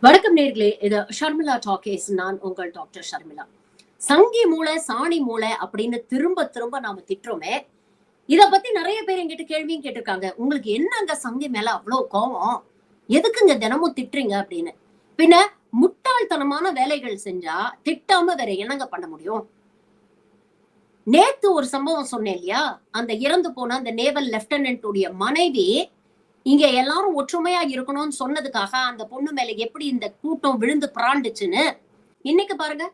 வணக்கம் நேர்களே, இது ஷர்மிளா டாக்கேஸ். நான் உங்கள் டாக்டர் ஷர்மிளா. சங்கி மூளை சாணி மூளை அப்படின்னு திரும்ப திரும்ப நாம திட்டுறோமே, இத பத்தி நிறைய பேர் என்கிட்ட கேள்வியும் கேட்டிருக்காங்க. உங்களுக்கு என்னங்க சங்கி மேல அவ்வளவு கோவம், எதுக்குங்க தினமும் திட்டுறீங்க அப்படின்னு. பின்ன முட்டாள்தனமான வேலைகள் செஞ்சா திட்டாம வேற என்னங்க பண்ண முடியும்? நேத்து ஒரு சம்பவம் சொன்னேன் இல்லையா, அந்த இறந்து போன அந்த நேவல் லெப்டினன்ட் உடைய மனைவி இங்க எல்லாரும் ஒற்றுமையா இருக்கணும்னு சொன்னதுக்காக அந்த பொண்ணு மேல எப்படி இந்த கூட்டம் விழுந்து பிராண்டுச்சுன்னு இன்னைக்கு பாருங்க.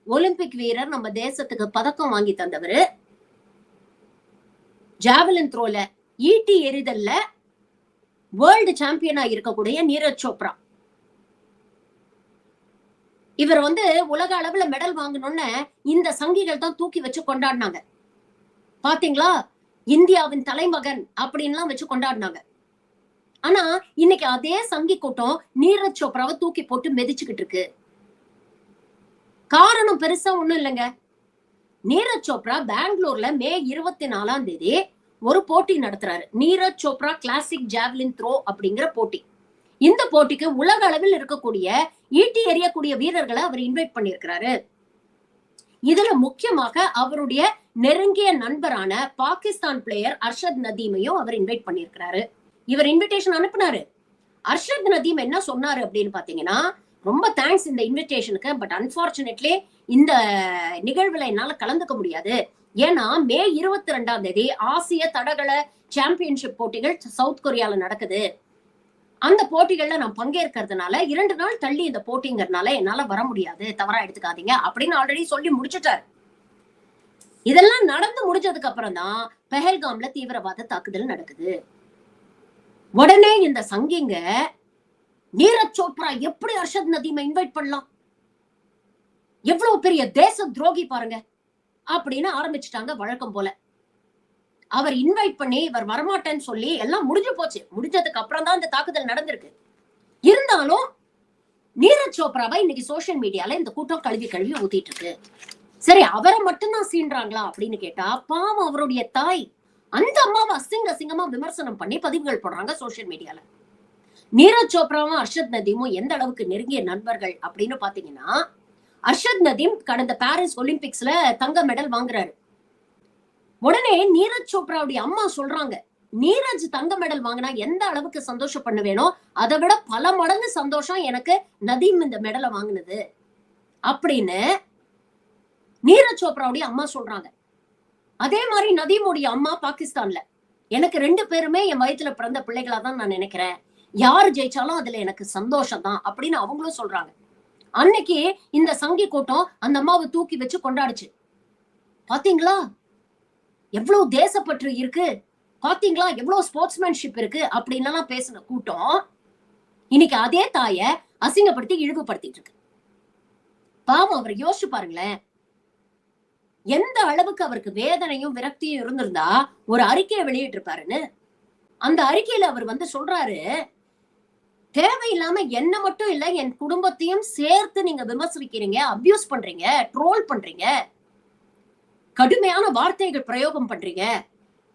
ஒலிம்பிக் வீரர், நம்ம தேசத்துக்கு பதக்கம் வாங்கி தந்தவரு, ஜாவலின் த்ரோல ஈட்டி எறிதல்ல வேர்ல்டு சாம்பியனா இருக்கக்கூடிய நீரஜ் சோப்ரா, இவர் உலக அளவுல மெடல் வாங்கணும்னு இந்த சங்கிகள் தான் தூக்கி வச்சு கொண்டாடினாங்க. பாத்தீங்களா, இந்தியாவின் தலைமகன் அப்படின்லாம் வச்சு கொண்டாடினாங்க. ஆனா இன்னைக்கு அதே சங்கி கூட்டம் நீரஜ் சோப்ராவை தூக்கி போட்டு மிதிச்சுக்கிட்டு இருக்கு. காரணம் பெருசா ஒண்ணும் இல்லைங்க. நீரஜ் சோப்ரா பெங்களூர்ல மே 24 ஒரு போட்டி நடத்துறாரு. Neeraj Chopra classic javelin throw அப்படிங்கிற போட்டி. இந்த போட்டிக்கு உலக அளவில் இருக்கக்கூடிய ஈட்டி எறியக்கூடிய வீரர்களை அவர் இன்வைட் பண்ணியிருக்கிறாரு. இதுல முக்கியமாக அவருடைய நெருங்கிய நண்பரான பாகிஸ்தான் பிளேயர் அர்ஷத் நதீமையும் அவர் இன்வைட் பண்ணியிருக்கிறாரு. இவர் இன்விடேஷன் அனுப்புனாரு. அர்ஷத் நதீம் என்ன சொன்னாரு அப்படின்னு பாத்தீங்கன்னா, ரொம்ப தேங்க்ஸ் இந்த இன்விடேஷனுக்கு, பட் அன்பார்ச்சுனேட்லி இந்த நிகழ்வுல என்னால கலந்துக்க முடியாது. ஏன்னா மே 22 ஆசிய தடகள சாம்பியன்ஷிப் போட்டிகள் சவுத் கொரியால நடக்குது. அந்த போட்டிகள்ல நான் பங்கேற்கிறதுனால 2 நாள் தள்ளி இந்த போட்டிங்கிறதுனால என்னால வர முடியாது, தவறா எடுத்துக்காதீங்க அப்படின்னு ஆல்ரெடி சொல்லி முடிச்சுட்டாரு. இதெல்லாம் நடந்து முடிஞ்சதுக்கு அப்புறம் தான் பெஹல்காம்ல தீவிரவாத தாக்குதல் நடக்குது. உடனே இந்த சங்கிங்க நீரஜ் சோப்ரா எப்படி அர்ஷத் நதீமை இன்வைட் பண்ணலாம், எவ்வளவு பெரிய தேச துரோகி பாருங்க அப்படின்னு ஆரம்பிச்சுட்டாங்க. வழக்கம் போல அவர் இன்வைட் பண்ணி இவர் வரமாட்டேன்னு சொல்லி எல்லாம் முடிஞ்சு போச்சு. முடிஞ்சதுக்கு அப்புறம் தான் இந்த தாக்குதல் நடந்திருக்கு. இருந்தாலும் நீரஜ் சோப்ராவை இன்னைக்கு சோசியல் மீடியால இந்த கூட்டம் கழுவி கழுவி ஊத்திட்டு இருக்கு. சரி, அவரை மட்டும்தான் சீன்றாங்களா அப்படின்னு கேட்டா, பாவம் அவருடைய தாய், அந்த அம்மாவை அசிங்கமா விமர்சனம் பண்ணி பதிவுகள் போடுறாங்க சோசியல் மீடியால. நீரஜ் சோப்ராவும் அர்ஷத் நதீமும் எந்த அளவுக்கு நெருங்கிய நண்பர்கள் அப்படின்னு பாத்தீங்கன்னா, அர்ஷத் நதீம் கடந்த பாரிஸ் ஒலிம்பிக்ஸ்ல தங்க மெடல் வாங்குறாரு. உடனே நீரஜ் சோப்ராவுடைய அம்மா சொல்றாங்க, நீரஜ் தங்க மெடல் வாங்கினா எந்த அளவுக்கு சந்தோஷம் பண்ணுவேனோ அதை விட பல மடங்கு சந்தோஷம் எனக்கு நதீம் இந்த மெடலை வாங்கினது அப்படின்னு நீரஜ் சோப்ராவுடைய அம்மா சொல்றாங்க. அதே மாதிரி நதீமுடைய அம்மா பாகிஸ்தான்ல, எனக்கு 2 பேருமே என் வயிற்றுல பிறந்த பிள்ளைகளா தான் நான் நினைக்கிறேன், யாரு ஜெயிச்சாலும் அதுல எனக்கு சந்தோஷம் தான் அப்படின்னு அவங்களும் சொல்றாங்க. அன்னைக்கு இந்த சங்கி கூட்டம் அந்த அம்மாவை தூக்கி வச்சு கொண்டாடுச்சு. பாத்தீங்களா எவ்வளவு தேசப்பற்று இருக்கு, பாத்தீங்களா எவ்வளவு ஸ்போர்ட்ஸ்மேன்ஷிப் இருக்கு அப்படின்னு பேசின கூட்டம் இன்னைக்கு அதே தாய அசிங்கப்படுத்தி இழிவுபடுத்திட்டு இருக்கு. பாவம், அவர் யோசிச்சு பாருங்களேன், எந்த அளவுக்கு அவருக்கு வேதனையும் விரக்தியும் இருந்திருந்தா ஒரு அறிக்கையை வெளியிட்டு இருப்பாருன்னு. அந்த அறிக்கையில அவர் சொல்றாரு, தேவையில்லாம என்ன மட்டும் இல்ல என் குடும்பத்தையும் சேர்த்து நீங்க விமர்சிக்கிறீங்க, அபியூஸ் பண்றீங்க, ட்ரோல் பண்றீங்க, கடுமையான வார்த்தைகள் பிரயோகம் பண்றீங்க,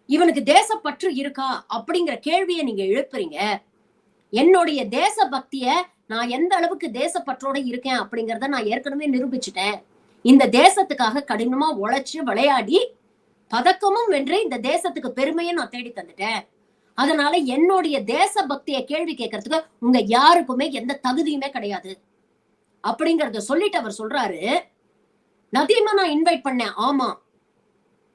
இவனுக்கு தேசப்பற்று இருக்கா அப்படிங்கிற கேள்வியை நீங்க எழுப்புறீங்க. என்னுடைய தேச பக்திய நான் எந்த அளவுக்கு தேசப்பற்றோட இருக்கேன் அப்படிங்கறத நான் ஏற்கனவே நிரூபிச்சுட்டேன். இந்த தேசத்துக்காக கடினமா உழைச்சு விளையாடி பதக்கமும் வென்று இந்த தேசத்துக்கு பெருமையை நான் தேடி தந்துட்டேன். அதனால என்னுடைய தேச பக்தியை கேள்வி கேட்கறதுக்கு உங்க யாருக்குமே எந்த தகுதியுமே கிடையாது அப்படிங்கறத சொல்லிட்டு அவர் சொல்றாரு, நதீமா நான் இன்வைட் பண்ணேன். ஆமா,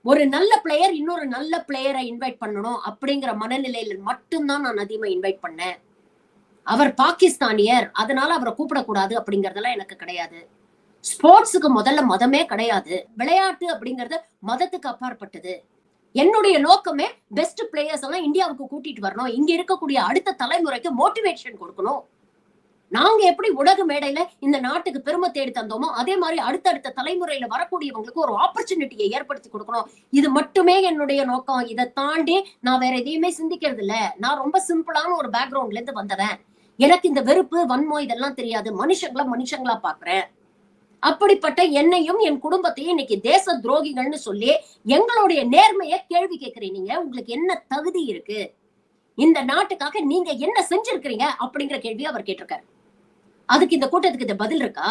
ஒரு நல்ல பிளேயர் இன்னொரு நல்ல பிளேயரை இன்வைட் பண்ணணும் அப்படிங்கிற மனநிலையில மட்டும்தான் நான் நதீமா இன்வைட் பண்ணேன். அவர் பாகிஸ்தானியர், அதனால அவரை கூப்பிடக்கூடாது அப்படிங்கறதெல்லாம் எனக்கு கிடையாது. ஸ்போர்ட்ஸுக்கு முதல்ல மதமே கிடையாது, விளையாட்டு அப்படிங்கறது மதத்துக்கு அப்பாற்பட்டது. என்னுடைய நோக்கமே பெஸ்ட் பிளேயர்ஸ் எல்லாம் இந்தியாவுக்கு கூட்டிட்டு வரணும், இங்க இருக்கக்கூடிய அடுத்த தலைமுறைக்கு மோட்டிவேஷன் கொடுக்கணும். நாங்க எப்படி உலக மேடையில இந்த நாட்டுக்கு பெருமை தேடி தந்தோமோ அதே மாதிரி அடுத்தடுத்த தலைமுறையில வரக்கூடியவங்களுக்கு ஒரு ஆப்பர்ச்சுனிட்டியை ஏற்படுத்தி கொடுக்கணும். இது மட்டுமே என்னுடைய நோக்கம். இதை தாண்டி நான் வேற எதையுமே சிந்திக்கிறது இல்ல. நான் ரொம்ப சிம்பிளான ஒரு பேக்ரவுண்ட்ல இருந்து வந்தவன். எனக்கு இந்த வெறுப்பு வன்மம் இதெல்லாம் தெரியாது. மனுஷங்களா பாக்குறேன். அப்படிப்பட்ட என்னையும் என் குடும்பத்தையும் இன்னைக்கு தேச துரோகிகள்னு சொல்லி எங்களுடைய நேர்மையை கேள்வி கேட்கிறீங்க. உங்களுக்கு என்ன தகுதி இருக்கு, இந்த நாட்டுக்காக நீங்க என்ன செஞ்சிருக்கிறீங்க அப்படிங்கிற கேள்வி அவர் கேட்டிருக்காரு. அதுக்கு இந்த கூட்டத்துக்கு இந்த பதில் இருக்கா?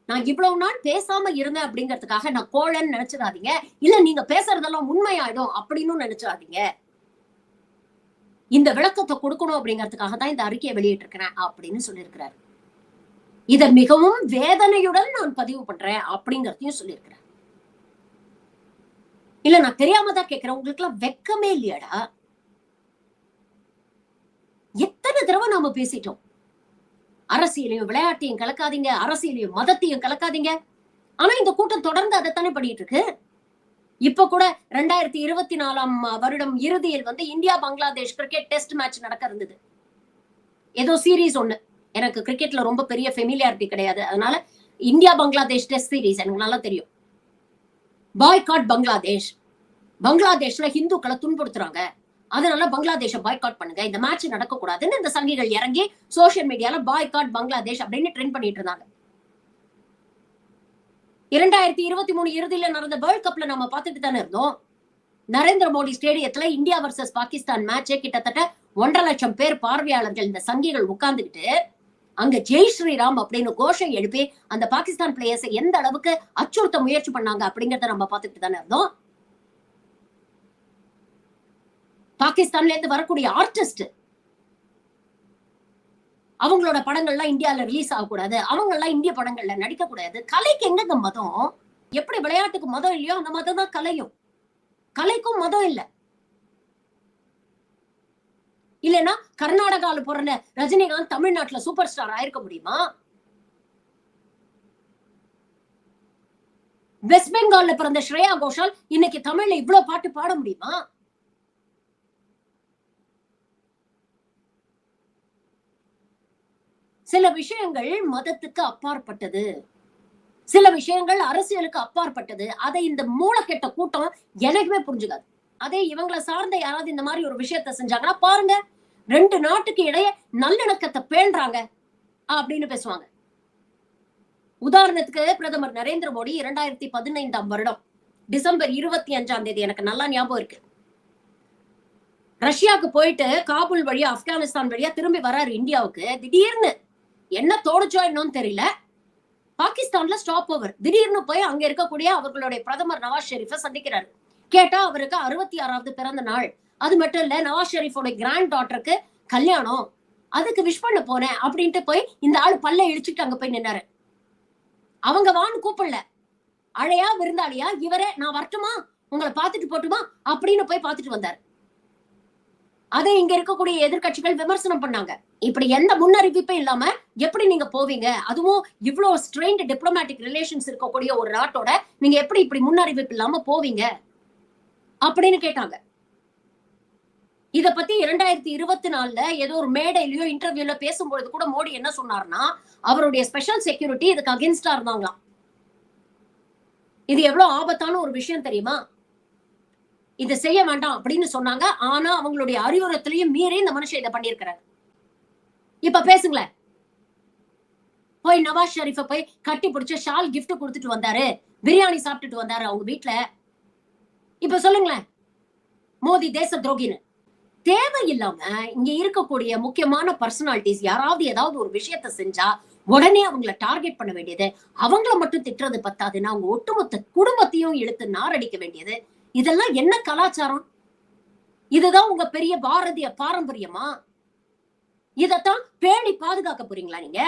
நான் இவ்வளவு நாள் பேசாம இருந்தேன் அப்படிங்கிறதுக்காக நான் கோழன்னு நினைச்சிடாதீங்க. இல்ல நீங்க பேசுறதெல்லாம் உண்மையாயிடும் அப்படின்னு நினைச்சிடாதீங்க. இந்த விளக்கத்தை கொடுக்கணும் அப்படிங்கிறதுக்காக தான் இந்த அறிக்கையை வெளியிட்டு இருக்கிறேன் அப்படின்னு சொல்லியிருக்கிறார். இதை மிகவும் வேதனையுடன் நான் பதிவு பண்றேன் அப்படிங்கறதையும் சொல்லியிருக்கிறேன். இல்ல நான் தெரியாம தான் கேட்கிறேன், உங்களுக்கு எல்லாம் வெக்கமே இல்லையாடா? எத்தனை தடவை நாம பேசிட்டோம், அரசியலையும் விளையாட்டையும் கலக்காதீங்க, அரசியலையும் மதத்தையும் கலக்காதீங்க. ஆனா இந்த கூட்டம் தொடர்ந்து அதைத்தானே பண்ணிட்டு இருக்கு. இப்ப கூட 2024 வருடம் இறுதியில் India Bangladesh cricket test match நடக்க இருந்தது. ஏதோ சீரீஸ் ஒண்ணு, எனக்கு கிரிக்கெட்ல ரொம்ப பெரிய ஃபெமிலியாரிட்டி கிடையாது, அதனால இந்தியா பங்களாதேஷ் டெஸ்ட் சீரீஸ் எனக்கு நல்லா தெரியும். பாய்காட் பங்களாதேஷ், பங்களாதேஷ்ல ஹிந்துக்களை துன்புறுத்துறாங்க, அதனால பங்களாதேஷ பாய்காட் பண்ணுங்க, இந்த மேட்ச் நடக்க கூடாதுன்னு இந்த சங்கிகள் இறங்கி சோசியல் மீடியால பாய்காட் பங்களாதேஷ் அப்படின்னு ட்ரெண்ட் பண்ணிட்டு இருந்தாங்க. 2023 இறுதியில நடந்த வேர்ல்ட் கப்ல நம்ம பார்த்துட்டு தானே இருந்தோம். நரேந்திர மோடி ஸ்டேடியத்துல இந்தியா வர்சஸ் பாகிஸ்தான் மேட்சே கிட்டத்தட்ட 1.5 லட்சம் பேர் பார்வையாளர்கள் இந்த சங்கிகள் உட்கார்ந்துகிட்டு அங்க ஜெய் ஸ்ரீராம் அப்படின்னு கோஷம் எழுப்பி அந்த பாகிஸ்தான் பிளேயர்ஸ் எந்த அளவுக்கு அச்சுறுத்த முயற்சி பண்ணாங்க அப்படிங்கறத நம்ம பார்த்துட்டு தானே இருந்தோம். பாகிஸ்தான்ல இருந்து வரக்கூடிய ஆர்டிஸ்ட், அவங்களோட படங்கள்லாம் இந்தியால ரிலீஸ் ஆகக்கூடாது, அவங்க எல்லாம் இந்திய படங்கள்ல நடிக்க கூடாது. கலைக்கு எங்க மதம்? எப்படி விளையாட்டுக்கு மதம் இல்லையோ அந்த மதம் தான் கலையும். கலைக்கும் மதம் இல்ல. இல்லைன்னா கர்நாடகால பிறந்த ரஜினிகாந்த் தமிழ்நாட்டுல சூப்பர் ஸ்டார் ஆயிருக்க முடியுமா? வெஸ்ட் பெங்கால்ல பிறந்த ஸ்ரேயா கோஷால் இன்னைக்கு தமிழ்ல இவ்வளவு பாட்டு பாட முடியுமா? சில விஷயங்கள் மதத்துக்கு அப்பாற்பட்டது, சில விஷயங்கள் அரசியலுக்கு அப்பாற்பட்டது. அதை இந்த மூளைக்கெட்ட கூட்டம் எனக்குமே புரிஞ்சுக்காது. அதே இவங்களை சார்ந்த யாராவது இந்த மாதிரி ஒரு விஷயத்த செஞ்சாங்கன்னா பாருங்க, 2 நாட்டுக்கு இடையே நல்லிணக்கத்தை பேண்றாங்க அப்படின்னு பேசுவாங்க. உதாரணத்துக்கு பிரதமர் நரேந்திர மோடி 2015 வருடம் டிசம்பர் 25 எனக்கு நல்லா ஞாபகம் இருக்கு. ரஷ்யாவுக்கு போயிட்டு காபூல் வழியா ஆப்கானிஸ்தான் வழியா திரும்பி வராரு இந்தியாவுக்கு. திடீர்னு என்ன தோணுச்சோ என்னன்னு தெரியல, பாகிஸ்தான்ல ஸ்டாப் ஓவர். திடீர்னு போய் அங்க இருக்கக்கூடிய அவர்களுடைய பிரதமர் நவாஸ் ஷெரீஃபை சந்திக்கிறாரு. கேட்டா அவருக்கு 66வது பிறந்த நாள். அது மட்டும் இல்ல, நவாஸ் ஷெரீஃபோட கிராண்ட் டாட்டருக்கு கல்யாணம், அதுக்கு விஷ் பண்ண போனேன் அப்படின்ட்டு போய் இந்த ஆளு பல்ல இழிச்சுட்டு அங்க போய் நின்னாரு. அவங்க வான்னு கூப்பிடல, அழையா விருந்தாளியா இவரே நான் வரட்டுமா உங்களை பாத்துட்டு போட்டுமா அப்படின்னு போய் பாத்துட்டு வந்தாரு. அதை இங்க இருக்கக்கூடிய எதிர்கட்சிகள் விமர்சனம் பண்ணாங்க. இப்படி எந்த முன்னறிவிப்பும் இல்லாம எப்படி நீங்க போவீங்க, அதுவும் இவ்வளவு ஸ்ட்ரெயின்ட் டிப்ளமேட்டிக் ரிலேஷன்ஸ் இருக்கக்கூடிய ஒரு நாட்டோட நீங்க எப்படி இப்படி முன்னறிவிப்பு இல்லாம போவீங்க அப்படின்னு கேட்டாங்க. இத பத்தி 2024 ஏதோ ஒரு மேடையிலயோ இன்டர்வியூல பேசும்பொழுது கூட மோடி என்ன சொன்னார்னா, அவருடைய ஸ்பெஷல் செக்யூரிட்டி இதுக்கு அகென்ஸ்டா இருந்தாங்களாம். இது எவ்வளவு ஆபத்தான ஒரு விஷயம் தெரியுமா? இதை செய்ய வேண்டாம் அப்படின்னு சொன்னாங்க. ஆனா அவங்களுடைய அறிவுறுத்தலையும் மீறி இந்த மனுஷன் இதை பண்ணியிருக்கிறார். இப்ப பேசுங்களேன். போய் நவாஸ் ஷெரீஃபை போய் கட்டி பிடிச்ச ஷால் கிஃப்ட் கொடுத்துட்டு வந்தாரு, பிரியாணி சாப்பிட்டுட்டு வந்தாரு அவங்க வீட்டுல. இப்ப சொல்லுங்களேன், மோடி தேச துரோகின்னு. தேவையில்லாம இங்க இருக்கக்கூடிய முக்கியமான பர்சனாலிட்டிஸ் யாராவது ஏதாவது ஒரு விஷயத்த செஞ்சா உடனே அவங்களை டார்கெட் பண்ண வேண்டியது, அவங்கள மட்டும் திட்டுறது பத்தாதுன்னா அவங்க ஒட்டுமொத்த குடும்பத்தையும் இழுத்து நாரடிக்க வேண்டியது. இதெல்லாம் என்ன கலாச்சாரம்? இதுதான் உங்க பெரிய பாரதிய பாரம்பரியமா? இதத்தான் பேணி பாதுகாக்க போறீங்களா நீங்க?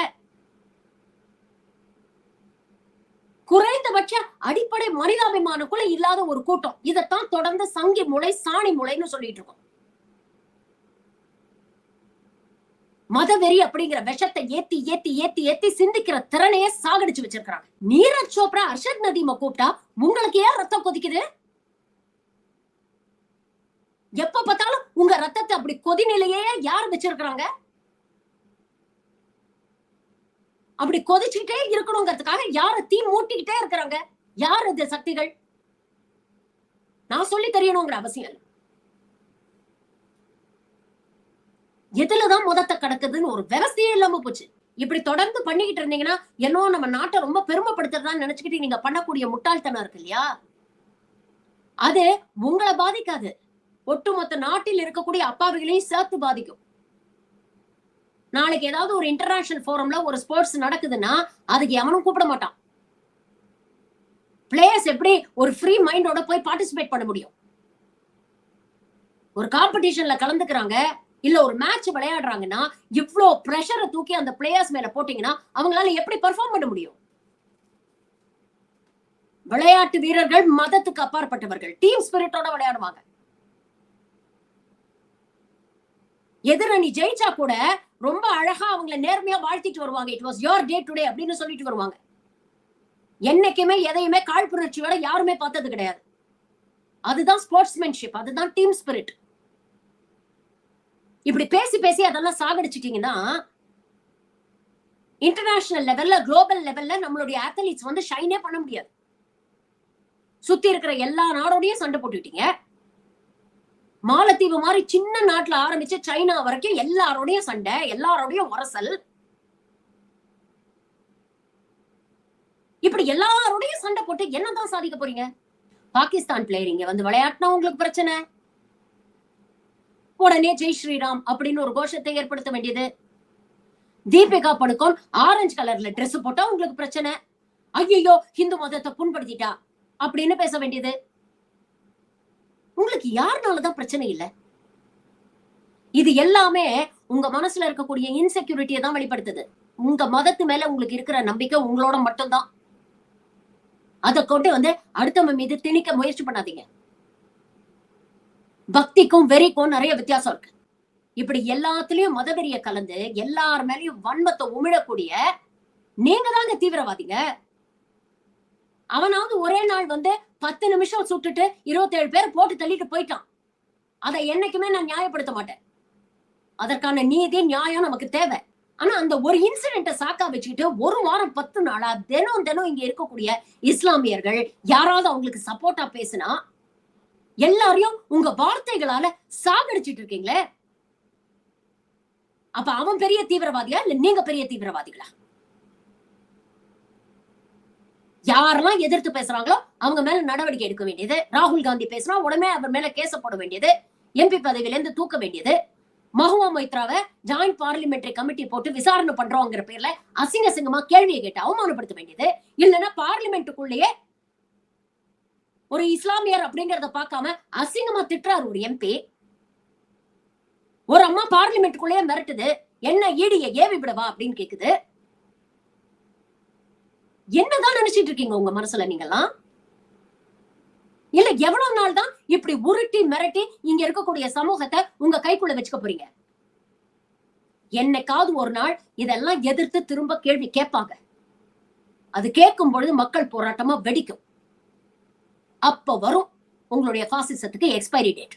குறைந்தபட்ச அடிப்படை மனிதாபிமானம் கூட இல்லாத ஒரு கூட்டம். இதத்தான் தொடர்ந்து சங்கி முளை சாணி முளைன்னு சொல்லிட்டு இருக்கோம். மதவெறி அப்படிங்கிற விஷத்தை ஏத்தி ஏத்தி ஏத்தி ஏத்தி சிந்திக்கிற திறனையே சாகடிச்சு வச்சிருக்காங்க. நீரஜ் சோப்ரா, அர்ஷத் நதீமை கூப்பிட்டா உங்களுக்கு ஏன் ரத்தம் கொதிக்குது? எப்ப பார்த்தாலும் உங்க ரத்தத்தை அப்படி கொதிநிலையே யார் வச்சிருக்கிறாங்க? அப்படி கொதிச்சுக்கிட்டே இருக்கணுங்கிறதுக்காக யார தீ மூட்டிக்கிட்டே இருக்கிறாங்க? யார் இந்த சக்திகள்? நான் சொல்லி தெரியணுங்கிற அவசியம். எதுலதான் மதத்தை கடக்குதுன்னு ஒரு விவசாயே இல்லாம போச்சு. இப்படி தொடர்ந்து பண்ணிக்கிட்டு இருந்தீங்கன்னா என்னோ நம்ம நாட்டை ரொம்ப பெருமைப்படுத்துறதா நினைச்சுக்கிட்டு நீங்க பண்ணக்கூடிய முட்டாள்தனம் இருக்கு இல்லையா, அது உங்களை பாதிக்காது, ஒட்டுமொத்த நாட்டில் இருக்கக்கூடிய அப்பாவிகளையும் சேர்த்து பாதிக்கும். நாளைக்கு ஏதாவது ஒரு இன்டர்நேஷனல் ஃபோரம்ல ஒரு ஸ்போர்ட்ஸ் நடக்குதுன்னா அதுக்கு எவனும் கூப்பிட மாட்டான். பிளேயர்ஸ் எப்படி ஒரு ஃப்ரீ மைண்டோட போய் பார்ட்டிசிபேட் பண்ண முடியும்? ஒரு காம்படிஷன்ல கலந்துக்கிறாங்க, இல்ல ஒரு மேட்ச் விளையாடுறாங்கன்னா இவ்ளோ பிரஷரை தூக்கி அந்த பிளேயர்ஸ் மேல போட்டீங்கன்னா அவங்களால எப்படி பெர்ஃபார்ம் பண்ண முடியும்? விளையாட்டு வீரர்கள் மதத்துக்கு அப்பாற்பட்டவர்கள், டீம் ஸ்பிரிட்டோட விளையாடுவாங்க. எதிரணி ஜெயிச்சா கூட ரொம்ப அழகா அவங்களை நேர்மையா வாழ்த்திட்டு வருவாங்க. It was your day today அப்படின்னு சொல்லிட்டு வருவாங்க. என்னைக்குமே எதையுமே காழ்ப்புணர்ச்சியோட யாருமே பார்த்தது கிடையாது. அதுதான் ஸ்போர்ட்ஸ்மேன்ஷிப், அதுதான் டீம் ஸ்பிரிட். இப்படி பேசி பேசி அதெல்லாம் சாகடிச்சிட்டீங்கன்னா இன்டர்நேஷனல் லெவல்ல, குளோபல் லெவல்ல நம்மளுடைய அத்லீட்ஸ் வந்து ஷைனே பண்ண முடியாது. சுத்தி இருக்கிற எல்லா நாடோடையும் சண்டை போட்டுட்டீங்க. மாலத்தீவு மாதிரி சின்ன நாட்டுல ஆரம்பிச்சு சைனா வரைக்கும் எல்லாரோடையும் சண்டை, எல்லாரோடையும் உரசல். இப்படி எல்லாரோடையும் சண்டை போட்டு என்னதான் சாதிக்க போறீங்க? பாகிஸ்தான் பிளேயர் இங்க வந்து விளையாட்டுனா உங்களுக்கு பிரச்சனை, உடனே ஜெய் ஸ்ரீராம் அப்படின்னு ஒரு கோஷத்தை ஏற்படுத்த வேண்டியது. தீபிகா படுகோன் ஆரஞ்சு கலர்ல ட்ரெஸ் போட்டா உங்களுக்கு பிரச்சனை, ஐயோ ஹிந்து மதத்தை புண்படுத்திட்டா அப்படின்னு பேச வேண்டியது. உங்களுக்கு யாருனாலதான் பிரச்சனை இல்ல? இது எல்லாமே உங்க மனசுல இருக்கக்கூடிய இன்செக்யூரிட்டியை தான் வெளிப்படுத்துது. உங்க மதத்து மேல உங்களுக்கு இருக்கிற நம்பிக்கை உங்களோட மட்டும்தான். அதை கொண்டு வந்து அடுத்தவங்க மீது திணிக்க முயற்சி பண்ணாதீங்க. பக்திக்கும் வெறிக்கும் நிறைய வித்தியாசம் இருக்கு. இப்படி எல்லாத்துலயும் மதவெறிய கலந்து எல்லார் மேலயும் வன்மத்தை உமிழக்கூடிய நீங்க தாங்க தீவிரவாதிங்க. அவனாவது ஒரே நாள் வந்து 10 நிமிஷம் சுட்டுட்டு 27 பேர் போட்டு தள்ளிட்டு போயிட்டான். அதை என்னைக்குமே நான் நியாயப்படுத்த மாட்டேன். அதற்கான நீதி நியாயம் நமக்கு தேவை. ஆனா அந்த ஒரு இன்சிடென்ட சாக்கா வச்சுக்கிட்டு ஒரு வாரம் 10 நாளா தினம் தினம் இங்க இருக்கக்கூடிய இஸ்லாமியர்கள் யாராவது அவங்களுக்கு சப்போர்ட்டா பேசினா எல்லாரையும் உங்க வார்த்தைகளால சாகடிச்சிட்டு இருக்கீங்களே. அப்ப அவன் பெரிய தீவிரவாதியா இல்ல நீங்க பெரிய தீவிரவாதிகளா? யாரெல்லாம் எதிர்த்து பேசுறாங்களோ அவங்க மேல நடவடிக்கை எடுக்க வேண்டியது. ராகுல் காந்தி பேசினா உடனே அவர் மேல கேச போட வேண்டியது, எம்பி பதவியில இருந்து தூக்க வேண்டியது. மஹுவா மொய்த்ராவை ஜாயிண்ட் பார்லிமெண்டரி கமிட்டி போட்டு விசாரணை பண்றோங்கிற பேர்ல அசிங்க அசிங்கமா கேள்வியை கேட்டு அவமானப்படுத்த வேண்டியது. இல்லைன்னா பார்லிமெண்ட்டுக்குள்ளேயே ஒரு இஸ்லாமியர் அப்படிங்கறத பார்க்காம அசிங்கமா திட்டுறாரு ஒரு எம்பி. ஒரு அம்மா பார்லிமெண்ட்டுக்குள்ளேயே மிரட்டுது, என்ன ஈடிய ஏவி விடவா அப்படின்னு கேக்குது. என்னதான் நினைச்சிட்டு இருக்கீங்க உங்க மனசுல நீங்கெல்லாம்? இல்ல எவ்வளவு நாள் தான் இப்படி உருட்டி மிரட்டி இங்க இருக்கக்கூடிய சமூகத்தை உங்க கைக்குள்ள வச்சுக்க போறீங்க? என்னைக்காவது ஒரு நாள் இதெல்லாம் எதிர்த்து திரும்ப கேள்வி கேட்பாங்க. அது கேட்கும் பொழுது மக்கள் போராட்டமா வெடிக்கும். அப்ப வரும் உங்களுடைய பாசிசத்துக்கு எக்ஸ்பைரி டேட்.